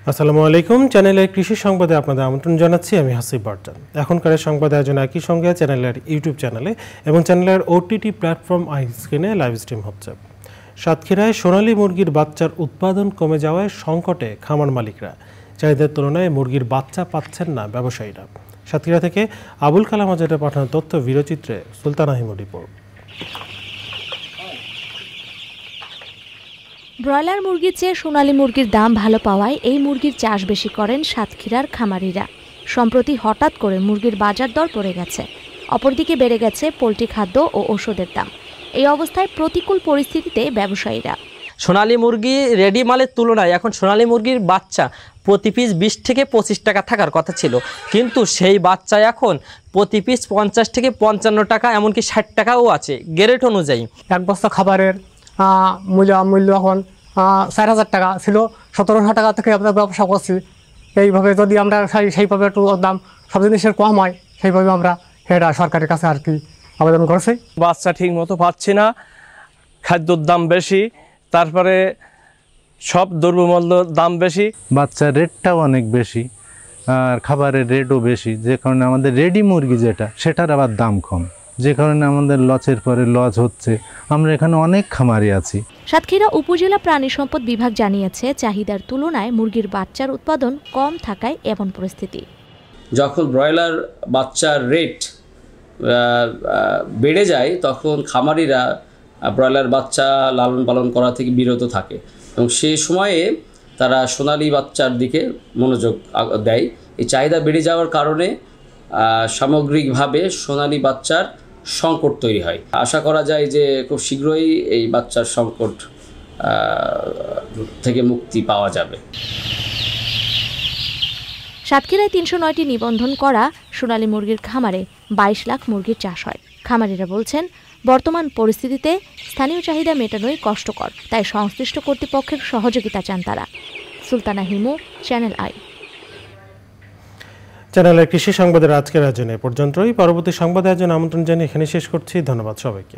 আসসালামু আলাইকুম। চ্যানেলের কৃষি সংবাদে আপনাদের আমন্ত্রণ জানাচ্ছি। আমি হাসিব বারজান। এখনকার সংবাদ আয়োজন একই সঙ্গে চ্যানেলের ইউটিউব চ্যানেলে এবং চ্যানেলের ওটিটি প্ল্যাটফর্ম আইস্ক্রিনে লাইভ স্ট্রিম হচ্ছে। সাতক্ষীরায় সোনালী মুরগির বাচ্চার উৎপাদন কমে যাওয়ায় সংকটে খামার মালিকরা। চাহিদার তুলনায় মুরগির বাচ্চা পাচ্ছেন না ব্যবসায়ীরা। সাতক্ষীরা থেকে আবুল কালাম আজাদের পাঠানো তথ্য ভিডিওচিত্রে সুলতানা হিমু রিপোর্ট। ব্রয়লার মুরগির চেয়ে সোনালী মুরগির দাম ভালো পাওয়ায় এই মুরগির চাষ বেশি করেন সাতক্ষীরার খামারিরা। সম্প্রতি হঠাৎ করে মুরগির বাজার দর পড়ে গেছে, অপরদিকে বেড়ে গেছে পোলট্রি খাদ্য ও ওষুধের দাম। এই অবস্থায় প্রতিকূল পরিস্থিতিতে ব্যবসায়ীরা সোনালী মুরগি রেডি মালের তুলনায় এখন সোনালী মুরগির বাচ্চা প্রতি পিস 20 থেকে 25 টাকা থাকার কথা ছিল, কিন্তু সেই বাচ্চা এখন প্রতি পিস 50 থেকে 55 টাকা, এমনকি 60 টাকাও আছে গ্রেড অনুযায়ী। এক বস্তা খাবারের মূল্য এখন 4000 টাকা ছিল, 1700 টাকা থেকে আমরা ব্যবসা করছি। এইভাবে যদি আমরা সেইভাবে একটু দাম সব জিনিসের কম হয়, সেইভাবে আমরা এটা সরকারের কাছে আর কি আবেদন করছি। বাচ্চা ঠিক মতো পাচ্ছি না, খাদ্যর দাম বেশি, তারপরে সব দ্রব্যমূল্যর দাম বেশি, বাচ্চার রেটটাও অনেক বেশি আর খাবারের রেটও বেশি, যে কারণে আমাদের রেডি মুরগি যেটা সেটার আবার দাম কম, যে কারণে আমাদের লসের পরে লস হচ্ছে। আমরা এখানে অনেক খামারি আছি। সাতক্ষীরা উপজেলা প্রাণী সম্পদ বিভাগ জানিয়েছে, চাহিদার তুলনায় মুরগির বাচ্চার উৎপাদন কম থাকায় এমন পরিস্থিতি। যখন ব্রয়লার বাচ্চার রেট বেড়ে যায় তখন খামারিরা ব্রয়লার বাচ্চা লালন পালন করা থেকে বিরত থাকে এবং সেই সময়ে তারা সোনালী বাচ্চার দিকে মনোযোগ দেয়। এই চাহিদা বেড়ে যাওয়ার কারণে সামগ্রিকভাবে সোনালী বাচ্চার সংকট তৈরি হয়। আশা করা যায় যে খুব শীঘ্রই এই বাচ্চার সংকট থেকে মুক্তি পাওয়া যাবে। সাতক্ষীরায় 309টি নিবন্ধন করা সোনালী মুরগির খামারে 22 লাখ মুরগির চাষ হয়। খামারিরা বলছেন, বর্তমান পরিস্থিতিতে স্থানীয় চাহিদা মেটানোই কষ্টকর, তাই সংশ্লিষ্ট কর্তৃপক্ষের সহযোগিতা চান তারা। Sultana Himu, channel I. চ্যানেলের কৃষি সংবাদের আজকের আয়োজনে পর্যন্তই। পরবর্তী সংবাদ আয়োজন আমন্ত্রণ জানিয়ে এখানে শেষ করছি। ধন্যবাদ সবাইকে।